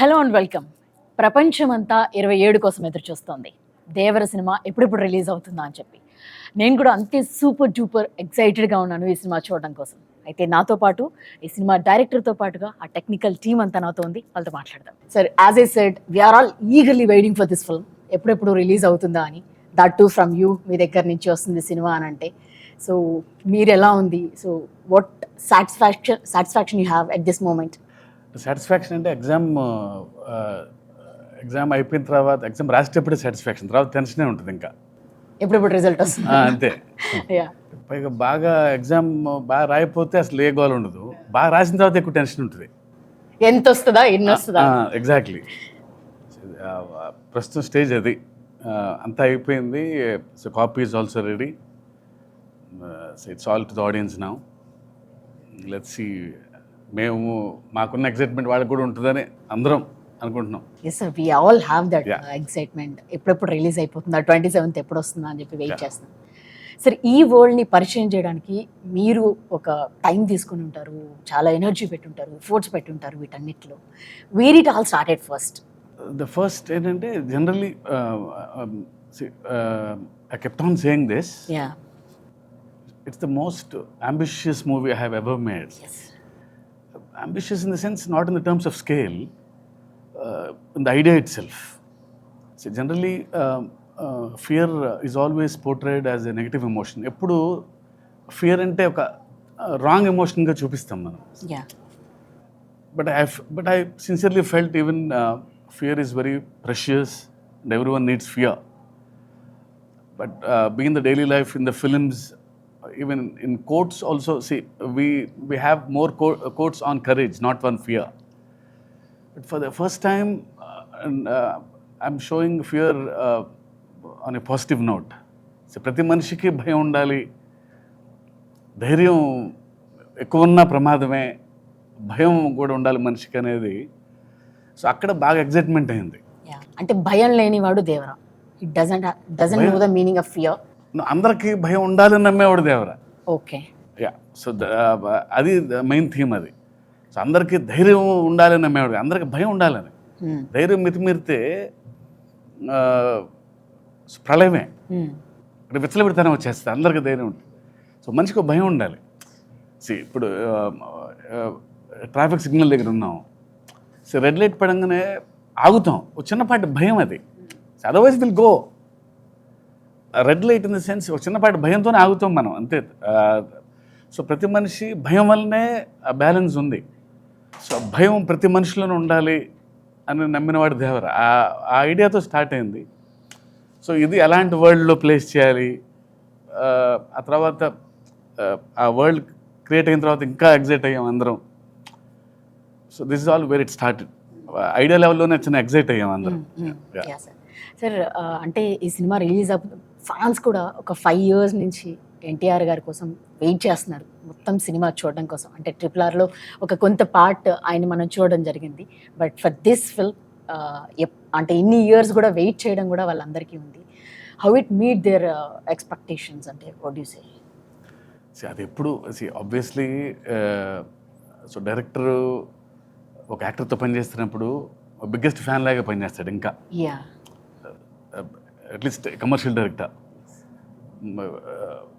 Hello and welcome. ప్రపంచమంతా 27 కోసం ఎదురు చూస్తోంది. దేవర సినిమా ఎప్పుడెప్పుడు రిలీజ్ అవుతుందా అని చెప్పి. నేను కూడా అంతే సూపర్ డూపర్ ఎక్సైటెడ్గా ఉన్నాను ఈ సినిమా చూడడం కోసం. అయితే నాతో పాటు ఈ సినిమా డైరెక్టర్తో పాటుగా ఆ టెక్నికల్ టీమ్ అంతా నాతో ఉంది. వాళ్ళతో మాట్లాడదాం. Sir, as I said, we're all eagerly waiting for this film. ఎప్పుడెప్పుడు రిలీజ్ అవుతుందా అని. దట్ టు ఫ్రమ్ యూ, మీ దగ్గర నుంచి వస్తుంది సినిమా అని అంటే. సో మీరు ఎలా ఉంది? So what satisfaction you have at this moment? Satisfaction అంటే ఎగ్జామ్ అయిపోయిన తర్వాత ఎగ్జామ్ రాసేటప్పుడే సాటిస్ఫాక్షన్, తర్వాత టెన్షనే ఉంటుంది ఇంకా ఎప్పుడెప్పుడు రిజల్ట్ వస్తుంది అంతే. పైగా బాగా ఎగ్జామ్ బాగా రాయిపోతే అసలు ఏ గోల్ ఉండదు, బాగా రాసిన తర్వాత ఎక్కువ టెన్షన్ ఉంటుంది. ఎంత వస్తుందా, ఎన్ని వస్తుందా? ఎగ్జాక్ట్లీ. ప్రస్తుతం స్టేజ్ అది. అంతా అయిపోయింది. So copy is also ready. So it's all to the audience now. Let's see. మేము మాకున్న ఎక్సైట్మెంట్ వాళ్ళకి కూడా ఉంటుందని అందరం అనుకుంటున్నాం. Yes sir, we all have that excitement. ఎప్పుడెప్పుడు రిలీజ్ అయిపోతుందా, 27th ఎప్పుడు వస్తుందా అని చెప్పి వెయిట్ చేస్తున్నాం. సార్, ఈ వరల్డ్ని పరిచయం చేయడానికి మీరు ఒక టైం తీసుకుని ఉంటారు, చాలా ఎనర్జీ పెట్టుంటారు, ఎఫోర్ట్స్ పెట్టుంటారు వీటన్నిటిలో. Where it all started first? The first ఏంటంటే generally I kept on saying this, it's the most ambitious movie I have ever made. Ambitious in the sense, not in the terms of scale, in the idea itself. So generally, fear is always portrayed as a negative emotion. Eppudu fear ante oka wrong emotion ga chuppistam manam. Yeah. But I sincerely felt even fear is very precious and everyone needs fear. But being in the daily life, in the films, even in quotes also, see, we have more quotes on courage, not on fear. But for the first time, I'm showing fear on a positive note. So ప్రతి మనిషికి భయం ఉండాలి, ధైర్యం ఎక్కువ ఉన్న ప్రమాదమే, భయం కూడా ఉండాలి మనిషికి అనేది. సో అక్కడ బాగా ఎగ్జైట్మెంట్ అయింది. అంటే భయం లేనివాడు Devara. It doesn't know the meaning of fear. అందరికీ భయం ఉండాలని నమ్మేవాడు దేవరా. ఓకే. సో అది మెయిన్ థీమ్ అది. సో అందరికీ ధైర్యం ఉండాలని నమ్మేవాడు, అందరికి భయం ఉండాలని. ధైర్యం మితిమీరితే ప్రళయమే, ఇక్కడ విచ్చలవిడితనం వచ్చేస్తుంది. అందరికీ ధైర్యం ఉంటుంది. సో మనిషికి భయం ఉండాలి. ఇప్పుడు ట్రాఫిక్ సిగ్నల్ దగ్గర ఉన్నాం, సో రెడ్ లైట్ పడంగానే ఆగుతాం, ఒక చిన్నపాటి భయం అది. Otherwise will go. Red light in the sense ఒక చిన్నపాటి భయంతోనే ఆగుతాం మనం, అంతే. సో ప్రతి మనిషి భయం వల్లనే బ్యాలెన్స్ ఉంది. సో భయం ప్రతి మనిషిలోనే ఉండాలి అని నమ్మినవాడు దేవర. ఆ ఐడియాతో స్టార్ట్ అయింది. సో ఇది ఎలాంటి వరల్డ్లో ప్లేస్ చేయాలి, ఆ తర్వాత ఆ వరల్డ్ క్రియేట్ అయిన తర్వాత ఇంకా ఎగ్జైట్ అయ్యాం అందరం. So this is all where it started. Idea లెవెల్లోనే చిన్న ఎగ్జైట్ అయ్యాం అందరం. సార్, అంటే ఈ సినిమా రిలీజ్ ఫ్యాన్స్ కూడా ఒక 5 years నుంచి ఎన్టీఆర్ గారి కోసం వెయిట్ చేస్తున్నారు, మొత్తం సినిమా చూడడం కోసం. అంటే RRRలో ఒక కొంత పార్ట్ ఆయన మనం చూడడం జరిగింది. బట్ ఫర్ దిస్ ఫిల్మ్ అంటే ఇన్ని ఇయర్స్ కూడా వెయిట్ చేయడం కూడా వాళ్ళందరికీ ఉంది. How it meet there expectations? అంటే వాట్ యు సే? అది ఎప్పుడు ఆబ్వియస్లీ సో డైరెక్టర్ ఒక యాక్టర్తో పనిచేస్తున్నప్పుడు బిగ్గెస్ట్ ఫ్యాన్ లాగా పనిచేస్తాడు. ఇంకా at least commercial director,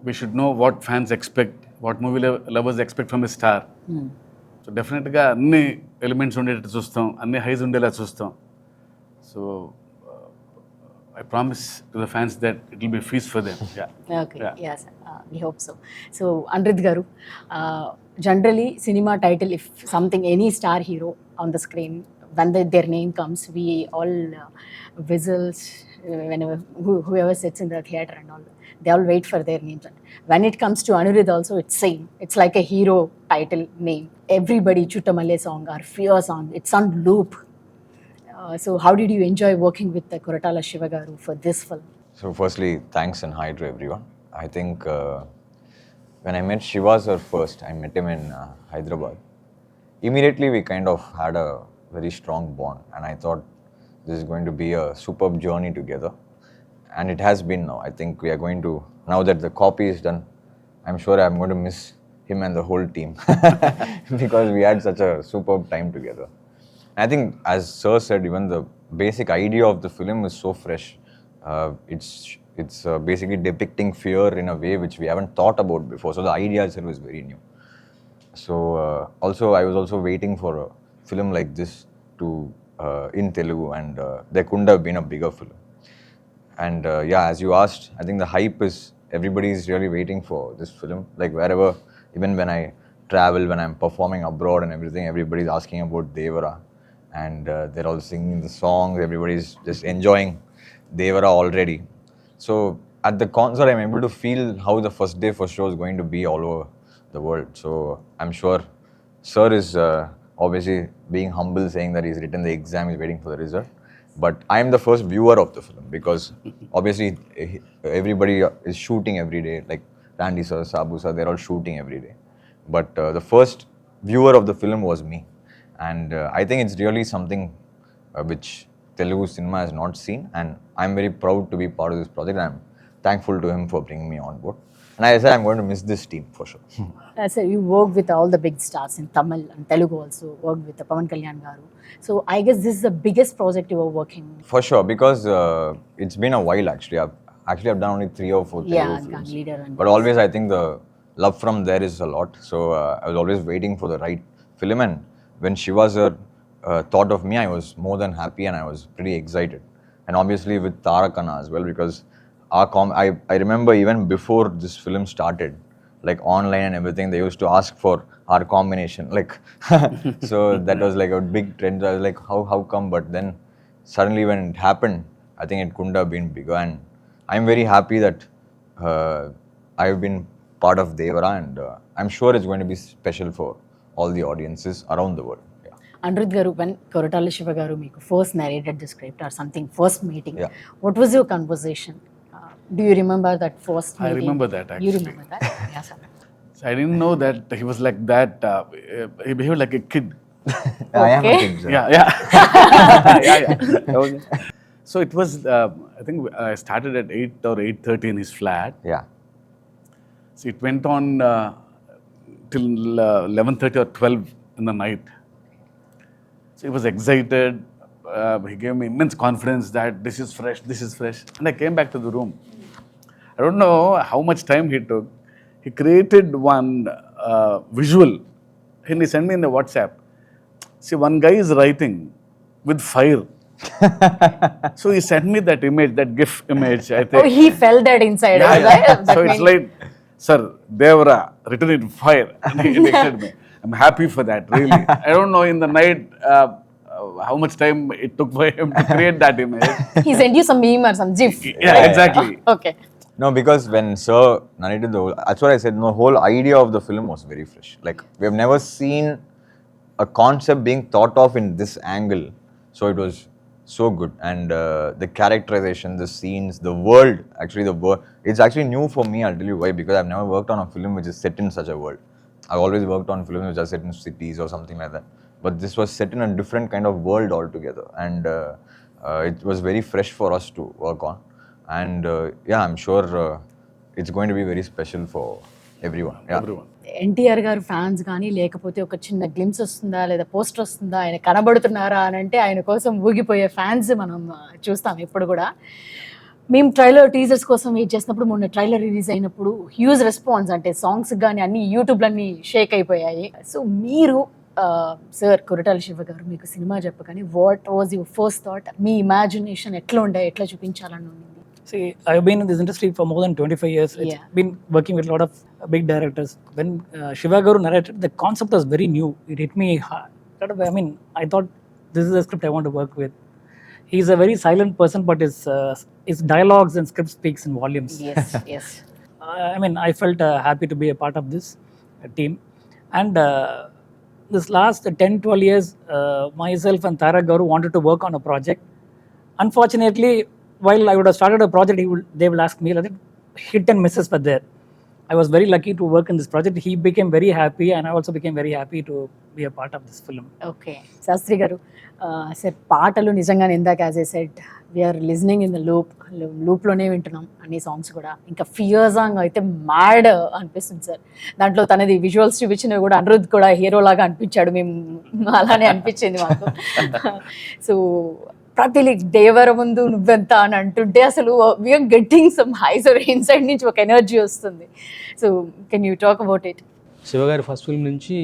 we should know what fans expect, what movie lovers expect from a star. So డెఫినెట్గా అన్ని ఎలిమెంట్స్ ఉండేటట్టు చూస్తాం, అన్ని హైస్ ఉండేలా చూస్తాం. So I promise to the fans that it will be a feast for them. Okay. Yes, we hope so. So Anirudh garu, generally cinema title, if something, any star hero on the screen, when their name comes, we all whistles whenever whoever sits in the theater and all, they all wait for their names. When it comes to Anirudh also, it's same. It's like a hero title name. Everybody Chuttamalle song or Fear song, it's on loop. So how did you enjoy working with the Koratala Siva garu for this film? So firstly, thanks and hi to everyone. I think when I met Shiva sir first, I met him in Hyderabad. Immediately we kind of had a very strong bond, and I thought this is going to be a superb journey together, and it has been now. I think we are going to, now that the copy is done, I'm sure I'm going to miss him and the whole team because we had such a superb time together. I think, as Sir said, even the basic idea of the film is so fresh. It's basically depicting fear in a way which we haven't thought about before. So the idea itself is very new. So also, I was also waiting for a film like this to in Telugu, and there couldn't have been a bigger film. And yeah, as you asked, I think the hype is, everybody is really waiting for this film. Like wherever, even when I travel, when I'm performing abroad and everything, everybody's asking about Devara, and they're all singing the songs. Everybody's just enjoying Devara already. So at the concert, I'm able to feel how the first day first show is going to be all over the world. So I'm sure Sir is obviously being humble, saying that he's written the exam, he's waiting for the result. But I'm the first viewer of the film, because obviously everybody is shooting every day. Like Randy sir, Sabu sir, they're all shooting every day. But the first viewer of the film was me. And I think it's really something which Telugu cinema has not seen. And I'm very proud to be part of this project. I'm thankful to him for bringing me on board. And I said I'm going to miss this team for sure. So you worked with all the big stars in Tamil and Telugu also, worked with Pavan Kalyan garu. So I guess this is the biggest project you were working. For sure, because it's been a while actually. I've done only 3 or 4 Yeah, Telugu Gang films. Leader and But always I think the love from there is a lot. So I was always waiting for the right film. And when Shiva sir thought of me, I was more than happy, and I was pretty excited. And obviously with Tarakana as well, because I remember even before this film started, like online and everything, they used to ask for our combination. Like, so that was like a big trend. I was like, how come? But then suddenly when it happened, I think it couldn't have been bigger. And I'm very happy that I've been part of Devara, and I'm sure it's going to be special for all the audiences around the world. Yeah. Anirudh garu, when Koratala Siva garu meeku first narrated the script or something, first meeting, Yeah. what was your conversation? Do you remember that first meeting? I remember that, You actually. remember that? Yeah, sir. So I didn't know that he was like that. He behaved like a kid. I am a Okay. kid, sir. Yeah. So it was, I think I started at 8 or 8:30 in his flat. Yeah. So it went on till 11:30 or 12 in the night. So he was excited. He gave me immense confidence that this is fresh. And I came back to the room. I don't know how much time he took. He created one visual, and he sent me in the WhatsApp. See, one guy is writing with fire. So he sent me that image, that GIF image, I think. Oh, he felt that inside. Yeah, right? yeah. That So it's meant- like, sir, Devara, written in fire. And he texted me. I'm happy for that, really. I don't know in the night how much time it took for him to create that image. he sent you some meme or some GIF. Yeah, exactly. Okay. No, because when Sir narrated the whole, that's what I said, the whole idea of the film was very fresh. Like, we have never seen a concept being thought of in this angle. So it was so good. And the characterization, the scenes, the world, it's actually new for me, I'll tell you why, because I've never worked on a film which is set in such a world. I've always worked on films which are set in cities or something like that. But this was set in a different kind of world altogether. And it was very fresh for us to work on. And yeah, I'm sure it's going to be very special for everyone. Yeah. Everyone. NTR గారు fans కానీ లేకపోతే ఒక చిన్న glimpse వస్తుందా లేదా poster వస్తుందా, ఆయన కనబడుతున్నారా అని అంటే ఆయన కోసం ఊగిపోయే ఫ్యాన్స్ మనం చూస్తాం ఇప్పుడు కూడా. మేము ట్రైలర్ టీజర్స్ కోసం వెయిట్ చేసినప్పుడు, మొన్న ట్రైలర్ రిలీజ్ అయినప్పుడు హ్యూజ్ రెస్పాన్స్, అంటే సాంగ్స్ కానీ అన్ని యూట్యూబ్లన్నీ షేక్ అయిపోయాయి. సో మీరు సార్ కొరటాల శివ గారు మీకు సినిమా చెప్పగానే what was your first thought? Me imagination ఎట్లా ఉండే, ఎట్లా చూపించాలని ఉంది? See, I've been in this industry for more than 25 years. It's Yeah. been working with a lot of big directors. When Shiva Garu narrated, the concept was very new. It hit me hard. I mean, I thought this is a script I want to work with. He's a very silent person, but his dialogues and script speaks in volumes. Yes, yes. I mean, I felt happy to be a part of this team. And this last 10-12 years, myself and Tarak Garu wanted to work on a project. Unfortunately, while I would have started a project, they will ask me, like, hit and misses were there. I was very lucky to work in this project. He became very happy, and I also became very happy to be a part of this film. Okay Shastri garu sir పాటలు నిజంగానే ఇందాక as a said we are listening in the లూప్లోనే వింటున్నాం అన్ని songs కూడా. ఇంకా fear song అయితే mad అనిపిస్తుంది సార్. దాంట్లో తనది విజువల్స్ చూపించినవి కూడా అనిరుద్ధ్ కూడా హీరో లాగా అనిపించాడు, మేము అలానే అనిపించింది మాకు. సో ప్రతి దేవర ముందు నువ్వెంత అని అంటుంటే అసలు we're getting some highs inside నుంచి ఒక ఎనర్జీ వస్తుంది. So can you talk about it? Shiva గారి ఫస్ట్ ఫిల్మ్ నుంచి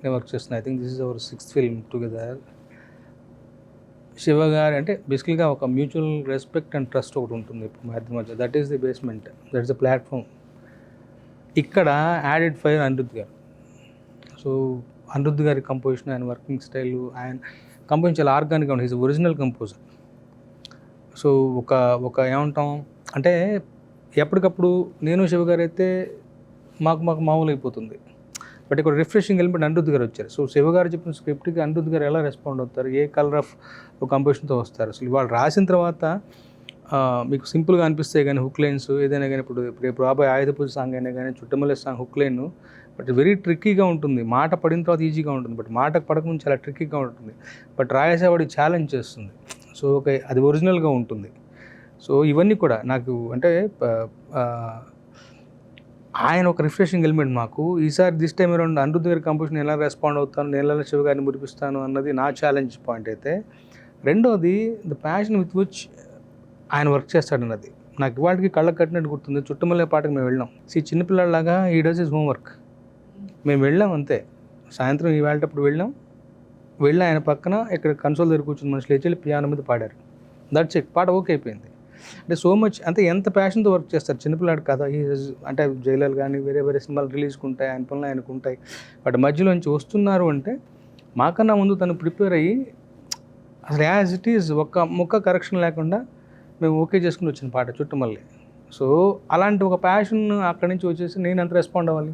నేను వర్క్ చేస్తున్నాను. I think this is our 6th film together. Shiva garu అంటే బేసికల్గా ఒక మ్యూచువల్ రెస్పెక్ట్ అండ్ ట్రస్ట్ ఒకటి ఉంటుంది ఇప్పుడు మా ఇద్దరి మధ్య. That is the basement, that is the platform. ఇక్కడ యాడెడ్ ఫైర్ అనిరుద్ధ్ గారు. సో అనిరుద్ధ్ గారి కంపోజిషన్, ఆయన వర్కింగ్ స్టైల్, ఆయన కంపోజిషన్ చాలా ఆర్గానిక్గా ఉంటుంది. Is original composer. సో ఒక ఏమంటాం అంటే ఎప్పటికప్పుడు నేను శివ గారు అయితే మాకు మామూలు అయిపోతుంది. బట్ ఇక్కడ రిఫ్రెషింగ్ ఎలిమెంట్ అనిరుద్ధ్ గారు వచ్చారు. సో శివ గారు చెప్పిన స్క్రిప్ట్కి అనిరుద్ధ్ గారు ఎలా రెస్పాండ్ అవుతారు, ఏ కలర్ ఆఫ్ కంపోజిషన్తో వస్తారు. అసలు వాళ్ళు రాసిన తర్వాత మీకు సింపుల్గా అనిపిస్తాయి కానీ హుక్ లైన్స్ ఏదైనా కానీ ఇప్పుడు రేపు రాబోయే ఆయుధ పూజ సాంగ్ అయినా కానీ Chuttamalle song hook line but very ట్రిక్కీగా ఉంటుంది. మాట పడిన తర్వాత ఈజీగా ఉంటుంది, బట్ మాట పడకముందు చాలా ట్రిక్కీగా ఉంటుంది. బట్ రాయేసేవాడికి ఛాలెంజ్ చేస్తుంది. సో అది ఒరిజినల్గా ఉంటుంది. సో ఇవన్నీ కూడా నాకు అంటే ఆయన ఒక రిఫ్రెషింగ్ ఎలిమెంట్ మాకు. ఈసారి దిస్ టైం అరౌండ్ అనిరుద్ధ్ గారి కంపోజిషన్ ఎలా రెస్పాండ్ అవుతాను, నేను ఎలా శివ గారిని మురిపిస్తాను అన్నది నా ఛాలెంజ్ పాయింట్ అయితే. రెండోది ద ప్యాషన్ విత్ విచ్ ఆయన వర్క్ చేస్తాడన్నది నాకు ఇవాటికి కళ్ళకు కట్టినట్టు గుర్తుంది. చుట్టమల్లే పాటకి మేము వెళ్ళాం. చిన్నపిల్లలాగా ఈ డస్ ఇస్ హోంవర్క్. మేము వెళ్ళాం అంతే. సాయంత్రం ఈ వెళ్ళేటప్పుడు వెళ్ళి ఆయన పక్కన ఇక్కడ కన్సోల్ దగ్గర కూర్చుని మనుషులు లేచి పియానో మీద పాడారు. That's it. పాట ఓకే అయిపోయింది. అంటే సో మచ్ అంటే ఎంత ప్యాషన్తో వర్క్ చేస్తారు. చిన్నపిల్లాడు కదా, అంటే జైలర్ కానీ వేరే సినిమాలు రిలీజ్కి ఉంటాయి, ఆయన పనులు ఆయనకు ఉంటాయి. బట్ మధ్యలోంచి వస్తున్నారు అంటే మాకన్నా ముందు తను ప్రిపేర్ అయ్యి అసలు యాజ్ ఇట్ ఈజ్ ఒక్క ముక్క కరెక్షన్ లేకుండా మేము ఓకే చేసుకుని వచ్చిన పాట చుట్టమల్లి. సో అలాంటి ఒక ప్యాషన్ అక్కడి నుంచి వచ్చేసి నేను ఎంత రెస్పాండ్ అవ్వాలి.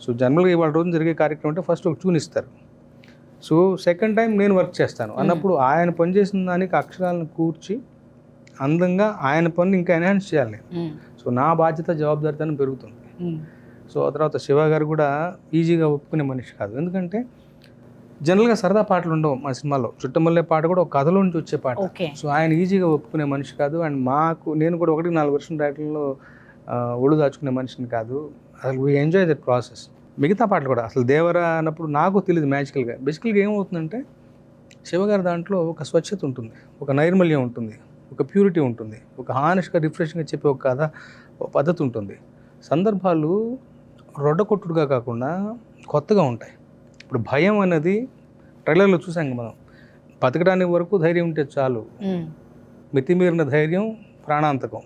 సో జనరల్గా ఇవాళ రోజు జరిగే కార్యక్రమం అంటే ఫస్ట్ ఒక ట్యూన్ ఇస్తారు. సో సెకండ్ టైం నేను వర్క్ చేస్తాను అన్నప్పుడు ఆయన పనిచేసిన దానికి అక్షరాలను కూర్చి అందంగా ఆయన పని ఇంకా ఎన్హాన్స్ చేయాలి. సో నా బాధ్యత జవాబుదారితనం పెరుగుతుంది. సో ఆ తర్వాత శివ గారు కూడా ఈజీగా ఒప్పుకునే మనిషి కాదు. ఎందుకంటే జనరల్గా సరదా పాటలు ఉండవు మా సినిమాలో. చుట్టమల్లే పాట కూడా ఒక కథలో నుంచి వచ్చే పాట. సో ఆయన ఈజీగా ఒప్పుకునే మనిషి కాదు. అండ్ నేను కూడా 1-4 వర్షం టైటిల్లో ఒళ్ళు దాచుకునే మనిషిని కాదు. అసలు వీ ఎంజాయ్ దట్ ప్రాసెస్. మిగతా పాటలు కూడా అసలు దేవరా అన్నప్పుడు నాకు తెలియదు మ్యాజికల్గా. బేసికల్గా ఏమవుతుందంటే శివగారి దాంట్లో ఒక స్వచ్ఛత ఉంటుంది, ఒక నైర్మల్యం ఉంటుంది, ఒక ప్యూరిటీ ఉంటుంది, ఒక హానెస్ట్గా రిఫ్రెషింగ్గా చెప్పే ఒక కథ, ఒక పద్ధతి ఉంటుంది. సందర్భాలు రొడ్డకొట్టుడుగా కాకుండా కొత్తగా ఉంటాయి. ఇప్పుడు భయం అనేది ట్రైలర్లో చూసాం మనం. బతకడానికి వరకు ధైర్యం ఉంటే చాలు, మితిమీరిన ధైర్యం ప్రాణాంతకం,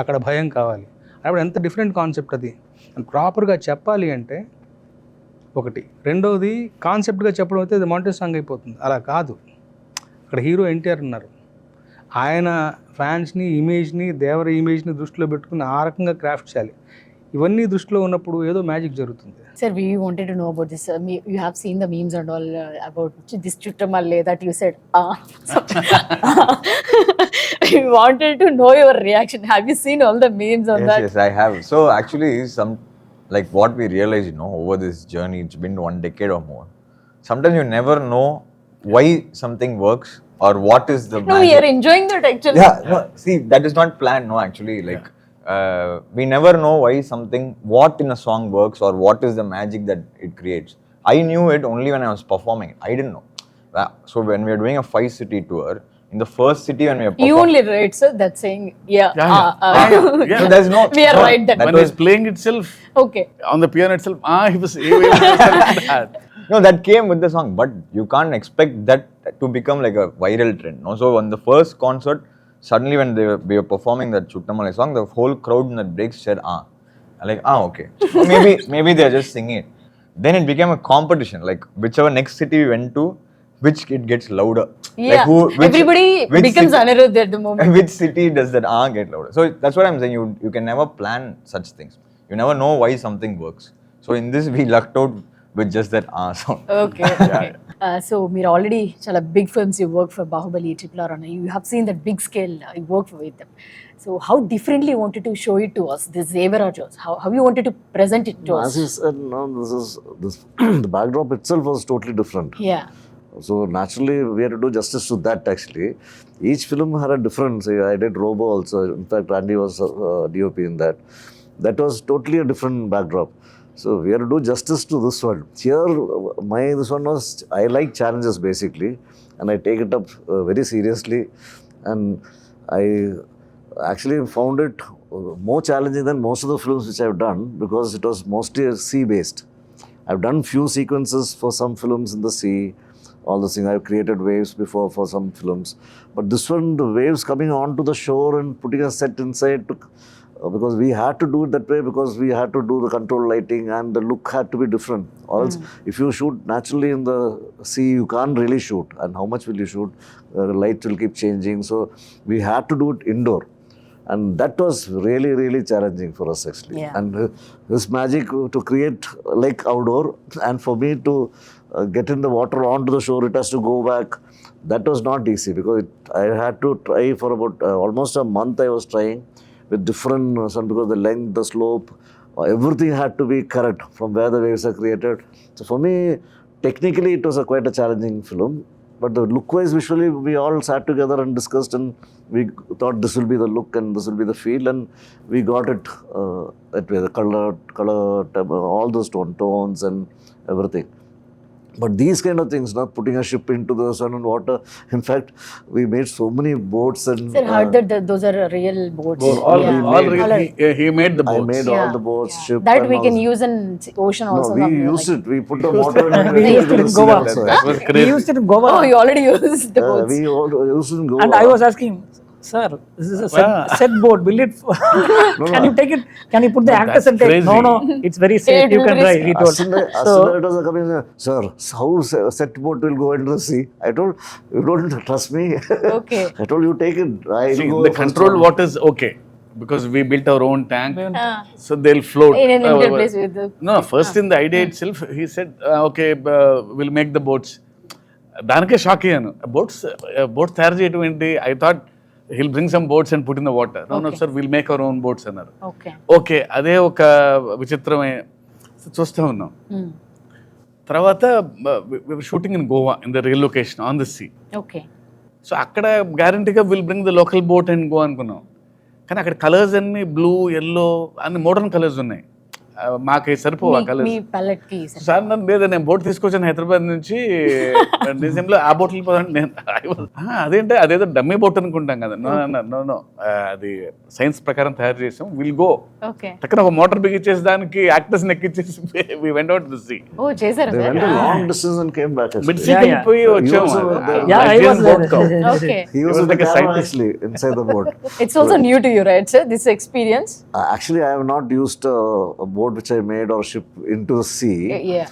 అక్కడ భయం కావాలి. అప్పుడు ఎంత డిఫరెంట్ కాన్సెప్ట్ అది. ప్రాపర్గా చెప్పాలి అంటే ఒకటి. రెండవది కాన్సెప్ట్గా చెప్పడం అయితే అది మాంటేజ్ సాంగ్ అయిపోతుంది. అలా కాదు. అక్కడ హీరో NTR ఉన్నారు. ఆయన ఫ్యాన్స్ని, ఇమేజ్ని, దేవర ఇమేజ్ని దృష్టిలో పెట్టుకుని ఆ రకంగా క్రాఫ్ట్ చేయాలి. ఇవన్నీ దృష్టిలో ఉన్నప్పుడు ఏదో మ్యాజిక్ జరుగుతుంది. Sir, we wanted to know about this. You have seen the memes and all about this chuttamalle that you said. We wanted to know your reaction. Have you seen all the memes on that? Yes, I have. So actually, like what we realize, over this journey, it's been 1 decade or more. Sometimes you never know why something works or what is the magic. No, we are enjoying that actually. Yeah, no, see, that is not planned, no, actually. Like, we never know why what in a song works or what is the magic that it creates. I knew it only when I was performing. I didn't know. So when we are doing a 5-city tour, in the first city when we are performing... You only right, sir, that's saying, yeah. So there's no... We are right then. When he's playing itself, Okay. on the piano itself, he was like that. No, that came with the song, but you can't expect that to become like a viral trend. No? So on the first concert, suddenly when we were performing that Chuttamalle song, the whole crowd in that break said, like, okay. So maybe they're just singing it. Then it became a competition, like whichever next city we went to, which it gets louder. Yeah, like everybody becomes Anirudh at the moment. Which city does that get louder? So that's what I'm saying, you can never plan such things. You never know why something works. So in this we lucked out with just that sound. Okay so మీరు already చాలా big films you work for Baahubali RRR and you have seen that big scale you work with them. So how differently you wanted to show it to us, this Devara shows? How you wanted to present it to As us? you said, no, this the backdrop itself was totally different. Yeah. So naturally, we had to do justice to that actually. Each film had a difference. I did Robo also. In fact, Andy was DOP in that. That was totally a different backdrop. So we had to do justice to this one. Here, this one was, I like challenges basically, and I take it up very seriously. And I actually found it more challenging than most of the films which I've done because it was mostly sea-based. I've done few sequences for some films in the sea, all this thing. I've created waves before for some films. But this one, the waves coming onto the shore and putting a set inside took, because we had to do it that way because we had to do the control lighting and the look had to be different. Or else, if you shoot naturally in the sea, you can't really shoot. And how much will you shoot? The light will keep changing. So we had to do it indoor. And that was really, really challenging for us actually. Yeah. And this magic to create like outdoor, and for me to get in the water onto the shore, it has to go back. That was not easy because I had to try for about almost a month. I was trying with different sun because the length, the slope, everything had to be correct from where the waves are created. So for me, technically, it was quite a challenging film. But the look-wise, visually, we all sat together and discussed, and we thought this will be the look and this will be the feel, and we got it that way. The color, all those tones and everything. But these kind of things, not putting a ship into the sun and water. In fact, we made so many boats and. Sir, heard that those are real boats. All Yeah. he made the I boats. made all the boats, ship. That and we all can this. use in ocean also. No, we somewhere, used like- it. We put the motor and We used it in Goa. That was We crazy. used it in Goa. Oh, you already used the boats. We all used it in Goa. And I was asking, sir, this is a set boat. Will it? Can you take it? Can you put the actors that's and take? crazy. No, it's very safe. It You will can be drive. He told. As soon as it was coming, sir, how set boat will go into the sea? I told, you don't trust me. Okay. I told you take it. I See, go the first controlled one. water is okay because we built our own tank, Ah. so they'll float. In an Indian place with the. No, first in the idea itself, he said, okay, we'll make the boats. దానికే shock అయ్యాను. Boats తయారు చేయడం ఏంటి? I thought he'll bring some boats and put in the water. No, sir, we'll make our own boats అన్నారు. Okay. Okay, అదే ఒక విచిత్రమే చూస్తూ ఉన్నాం. తర్వాత shooting in Goa in the real location on the sea. Okay. So అక్కడ గ్యారంటీగా will bring the local boat and go అనుకున్నాం. కానీ అక్కడ కలర్స్ అన్ని బ్లూ, ఎల్లో అన్ని మోడర్న్ కలర్స్ ఉన్నాయి. మాకు సరిపోవు ఆ కలర్స్. మీ palette కి sir. సార్ నన్ను లేదా నేను బోట్ తీసుకొచ్చాను హైదరాబాద్ నుంచి డిసెంబర్లో ఆ బోట్ వెళ్ళిపోతాను నేను. అదేంటే అదేదో డమ్మీ బోట్ అనుకుంటాం కదా. నో అది సైన్స్ ప్రకారం తయారు చేసాం. Will go Okay. టక్కన ఒక మోటార్ బిగించేసి దానికి యాక్టర్స్ ఎక్కించేసి we went out to sea. Oh, చేశారా They sir? went a long distance and came back. Mid Actually. See Yeah, వెళ్ళిపోయి He వచ్చాము. also was there. Yeah, I was there. Okay. He was was in the like a camera scientist. actually inside the boat. It's also new to you, right, sir? This experience. Actually, I have not used a boat which I made or ship into the sea. Yeah.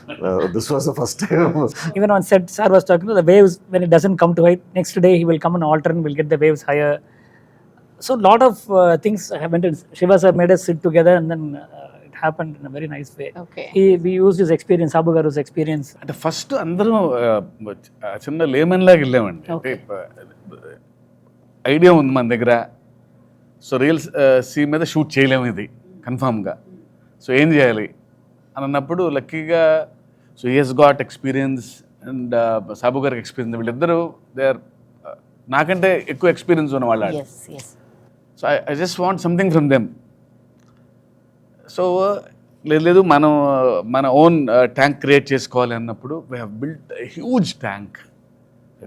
This was the first time. Even on set, sir was talking to the waves when it doesn't come to height. Next day, he will come and alter and we'll get the waves higher. So, lot of things happened. Shiva sir made us sit together, and then it happened in a very nice way. Okay. We used his experience, Sabu Garu's experience. అంటే first అందరం చిన్న lemon లాగా వెళ్ళామండి. అంటే idea ఉంది మన దగ్గర. So real sea మీద షూట్ చేయలేము ఇది కన్ఫామ్గా. సో ఏం చేయాలి అని అన్నప్పుడు లక్కీగా so he's got experience and Sabu గారికి ఎక్స్పీరియన్స్. వీళ్ళిద్దరూ దే ఆర్ నాకంటే ఎక్కువ ఎక్స్పీరియన్స్ ఉన్న వాళ్ళు. Yes, yes. So I just want something from them. So లేదు మన ఓన్ ట్యాంక్ క్రియేట్ చేసుకోవాలి అన్నప్పుడు we have built huge tank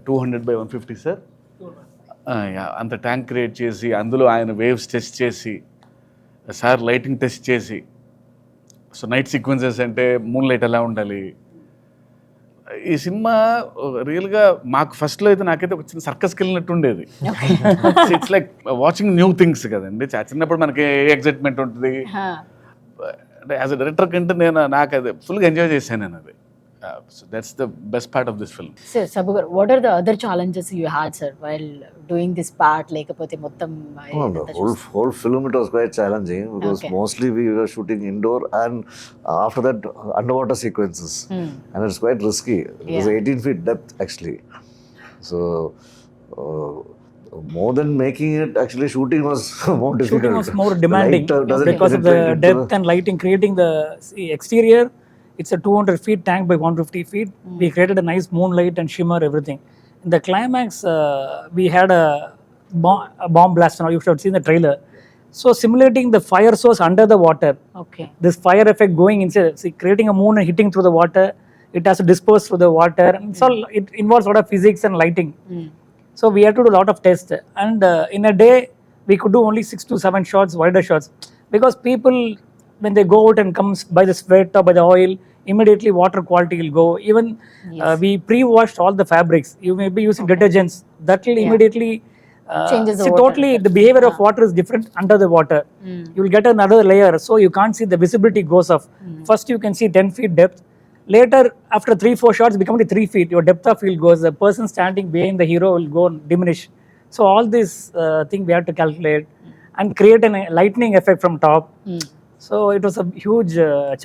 200x150 sir. అంత ట్యాంక్ క్రియేట్ చేసి అందులో ఆయన వేవ్స్ టెస్ట్ చేసి సార్ లైటింగ్ టెస్ట్ చేసి సో నైట్ సీక్వెన్సెస్ అంటే మూన్ లైట్ ఎలా ఉండాలి. ఈ సినిమా రియల్గా మాకు ఫస్ట్లో అయితే నాకైతే ఒక చిన్న సర్కస్కి వెళ్ళినట్టు ఉండేది. It's like watching new things కదండి. చిన్నప్పుడు మనకి ఏ ఎగ్జైట్మెంట్ ఉంటుంది. Huh. అంటే యాజ్ అ డైరెక్టర్ కంటే నాకు అది ఫుల్గా ఎంజాయ్ చేశాను నేను. అది So that's the best part of this film. Sir, Sabu garu, what are the other challenges you had, sir, while doing this part? లేకపోతే మొత్తం Oh, the whole film it was quite challenging because Okay. mostly we were shooting indoor and after that underwater sequences, and it's quite risky. It was Yeah. 18 feet depth actually, so more than making it, actually shooting was more difficult. Shooting was more demanding The light, doesn't because of the penetrate into depth and lighting. Creating the exterior, it's a 200 feet tank by 150 feet. We created a nice moonlight and shimmer, everything. In the climax, we had a bomb blast. Now you should have seen the trailer. So simulating the fire source under the water, Okay. this fire effect going inside, see, creating a moon and hitting through the water, it has to disperse through the water. And so it involves a lot of physics and lighting. So we had to do a lot of tests, and in a day we could do only 6 to 7 shots, wider shots, because people, when they go out and comes by the sweat or by the oil, immediately water quality will go. Even we pre-washed all the fabrics. You may be using detergents that will immediately Changes the see, water totally effect. the behavior of water is different under the water. You will get another layer, so you can't see, the visibility goes off. First you can see 10 feet depth. Later, after 3-4 shots, become only 3 feet. Your depth of field goes. The person standing behind the hero will go and diminish. So all this thing we had to calculate and create a lightning effect from top. So it was a huge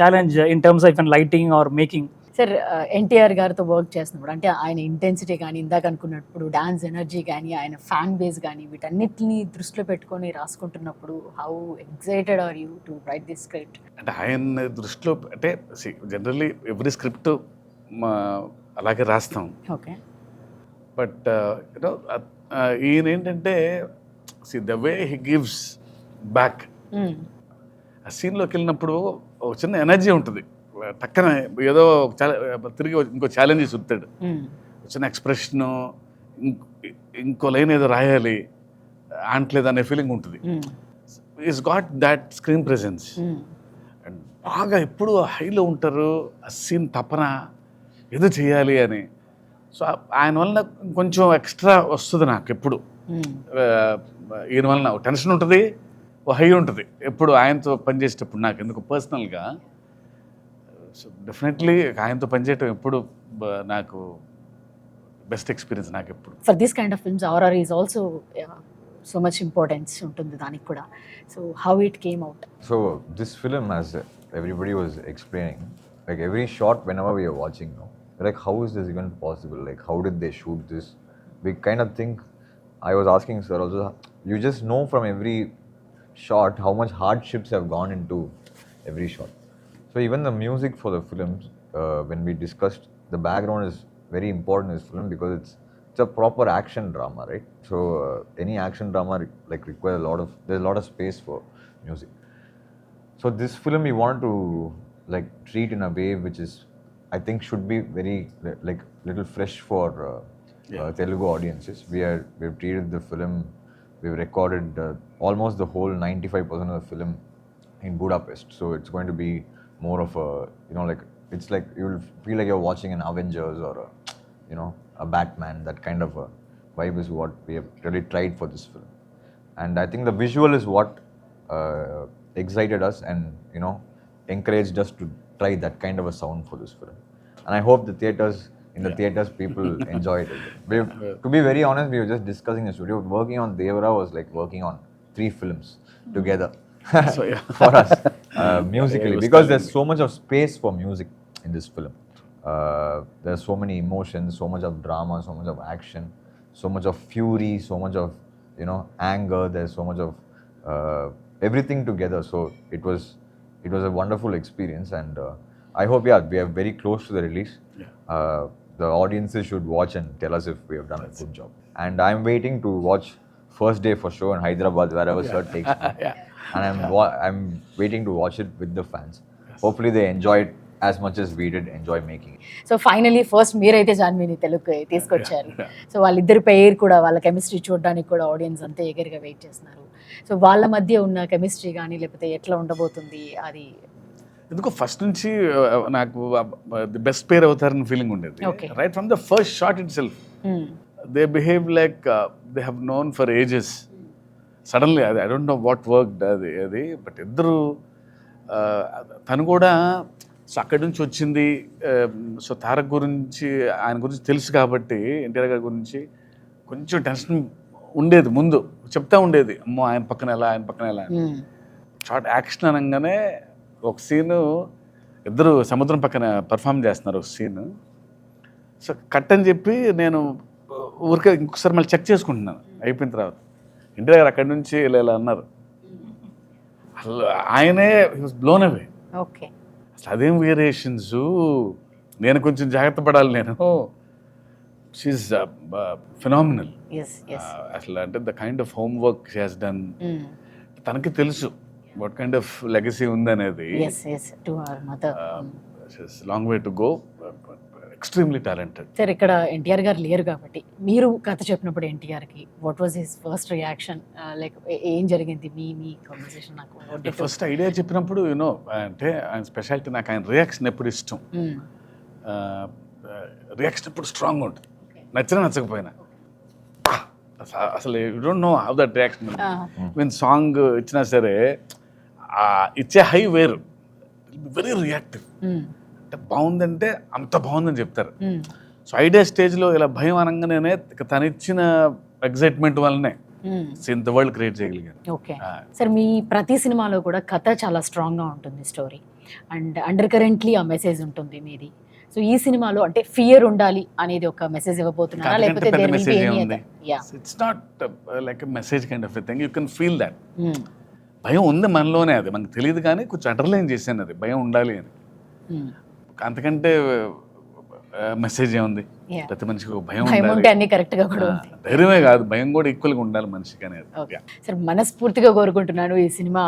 challenge in terms of even lighting or making. Sir NTR గారితో work చేస్తున్నప్పుడు అంటే ఆయన intensity కానీ ఇందాక అనుకున్నప్పుడు dance energy కానీ ఆయన fan base కానీ వీటన్నిటిని దృష్టిలో పెట్టుకొని రాసుకుంటున్నప్పుడు how excited are you to write this script? అంటే ఆయన దృష్టిలో అంటే జనరల్లీ ఎవ్రీ స్క్రిప్ట్ అలాగే రాస్తాం, ఓకే. బట్ యూనో ఈయన ఏంటంటే the way he gives back, ఆ సీన్లోకి వెళ్ళినప్పుడు ఒక చిన్న ఎనర్జీ ఉంటుంది, టక్కన ఏదో తిరిగి ఇంకో ఛాలెంజ్ చూస్తాడు, చిన్న ఎక్స్ప్రెషను, ఇంకో లైన్ ఏదో రాయాలి ఆంట్లేదు అనే ఫీలింగ్ ఉంటుంది. Is got that screen presence and బాగా ఎప్పుడు హైలో ఉంటారు, ఆ సీన్ తపన ఏదో చేయాలి అని. సో ఆయన వలన కొంచెం ఎక్స్ట్రా వస్తుంది నాకు ఎప్పుడు. ఈయన వలన టెన్షన్ ఉంటుంది, ఓ హై ఉంటుంది ఎప్పుడు ఆయనతో పనిచేసేటప్పుడు నాకు ఎందుకు పర్సనల్గా. సో డెఫినెట్లీ ఆయనతో పనిచేయటం ఎప్పుడు నాకు బెస్ట్ ఎక్స్పీరియన్స్ నాకు ఎప్పుడు. For this kind of films RRR is also so much importance ఉంటుంది దానికి కూడా. So how it came out? So this film, as everybody was explaining, like every shot whenever we are watching now, like how is this even possible? Like how did they shoot this? We kind of think, I was asking sir also, you just know from every shot how much hardships have gone into every shot. So even the music for the films, when we discussed, the background is very important in this film because it's a proper action drama, right? So any action drama like requires there's a lot of space for music. So this film we want to like treat in a way which is, I think, should be very like little fresh for Telugu audiences. We've treated the film, we've recorded almost the whole 95% of the film in Budapest. So it's going to be more of a, like it's like you'll feel like you're watching an Avengers or a Batman. That kind of a vibe is what we have really tried for this film. And I think the visual is what excited us and encouraged us to try that kind of a sound for this film. And I hope the theaters people enjoyed it. To be very honest, we were just discussing the studio. Working on Devara was like working on 3 films together. So, yeah. For us musically, because there's so much of space for music in this film. There's so many emotions, so much of drama, so much of action, so much of fury, so much of anger. There's so much of everything together. So it was a wonderful experience, and I hope we are very close to the release. The audiences should watch and tell us if we have done a good job. And I'm waiting to watch first day for show in Hyderabad, wherever sir takes me. And I'm waiting to watch it with the fans. Hopefully they enjoy it as much as we did enjoy making it. So finally first మీరైతే జాన్వీని తెలుగుకి తీసుకొచ్చారు. So వాళ్ళిద్దరి పేరు కూడా, వాళ్ళ chemistry చూడడానికి కూడా audience అంతా ఎగర్గా వెయిట్ చేస్తున్నారు. సో వాళ్ళ మధ్య ఉన్న కెమిస్ట్రీ కానీ లేకపోతే ఎట్లా ఉండబోతుంది అది ఎందుకో ఫస్ట్ నుంచి నాకు ది బెస్ట్ పేర్ అవుతారని ఫీలింగ్ ఉండేది. Right from the first shot itself they behave like they have known for ages. Suddenly అది I don't know what work అది బట్ ఇద్దరు తను కూడా సో అక్కడి నుంచి వచ్చింది. సో తారక్ గురించి, ఆయన గురించి తెలుసు కాబట్టి, ఎన్టీఆర్ గారి గురించి కొంచెం టెన్షన్ ఉండేది. ముందు చెప్తా ఉండేది, అమ్మో ఆయన పక్కన ఎలా, ఆయన పక్కన ఎలా. షార్ట్ యాక్షన్ అనగానే ఒక సీను ఇద్దరు సముద్రం పక్కన పర్ఫామ్ చేస్తున్నారు ఒక సీన్. సో కట్ అని చెప్పి నేను ఊరికే ఇంకొకసారి మళ్ళీ చెక్ చేసుకుంటున్నాను అయిపోయిన తర్వాత. ఎన్టీఆర్ గారు అక్కడి నుంచి ఇలా ఇలా అన్నారు. అసలు ఆయనే వాజ్ బ్లోన్ అవే. ఓకే. అసలు అదేం వేరియేషన్స్, నేను కొంచెం జాగ్రత్త పడాలి. నేను షీఈస్ ఫినామినల్. అసలు అంటే the kind of home work she has done. తనకి తెలుసు వాట్ కైండ్ ఆఫ్ లెగసీ ఉందనేది. Long way to go. Extremely talented. Sir ఇక్కడ ఎన్టీఆర్ గారు లేరు కాబట్టి మీరు కథ చెప్పినప్పుడు ఎన్టీఆర్కి what was his first reaction, like ఏం జరిగింది మీ కాన్వర్సేషన్? నాకు ఫస్ట్ ఐడియా చెప్పినప్పుడు యూనో అంటే ఆయన స్పెషాలిటీ, నాకు ఆయన రియాక్షన్ ఎప్పుడు ఇష్టం. రియాక్షన్ ఎప్పుడు స్ట్రాంగ్ ఉంటుంది, నచ్చినా నచ్చకపోయినా. అసలు you don't know how that reaction. Mean song ఇచ్చినా సరే ఇచ్చే హై వేరు, వెరీ రియాక్టివ్. అంటే బాగుందంటే అంత బాగుందని చెప్తారు. సో ఐడియా స్టేజ్లో ఇలా భయం అనగానే తను ఇచ్చిన ఎగ్జైట్మెంట్ వల్లనే ఇంత వరల్డ్ క్రియేట్ చేయగలిగాను. ఓకే సార్, మీ ప్రతి సినిమాలో కూడా కథ చాలా స్ట్రాంగ్గా ఉంటుంది, స్టోరీ అండ్ అండర్ కరెంట్లీ ఆ మెసేజ్ ఉంటుంది మీది. సో ఈ సినిమాలో అంటే ఫియర్ ఉండాలి అనేది ఒక మెసేజ్ ఇవ్వబోతున్నారా, లేకపోతే it's not like message kind of thing, you can feel that. భయం ఉంది మనలోనే, అది మనకు తెలియదు కానీ కొంచెం అండర్లైన్ చేశాను అది భయం ఉండాలి అని. అంతకంటే మెసేజ్ ఏముంది? ప్రతి మనిషికి భయం ఉంటే అన్ని కరెక్ట్ గా కూడా ఉంది. ధైర్యమే కాదు, భయం కూడా ఈక్వల్ గా ఉండాలి మనిషికి అనేది. సార్ మనస్ఫూర్తిగా కోరుకుంటున్నాను ఈ సినిమా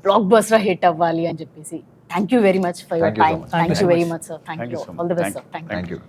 బ్లాక్ బస్టర్ హిట్ అవ్వాలి అని చెప్పేసి. Thank you very much for your time. Thank you very much sir. Thank you. All the best sir. Thank you.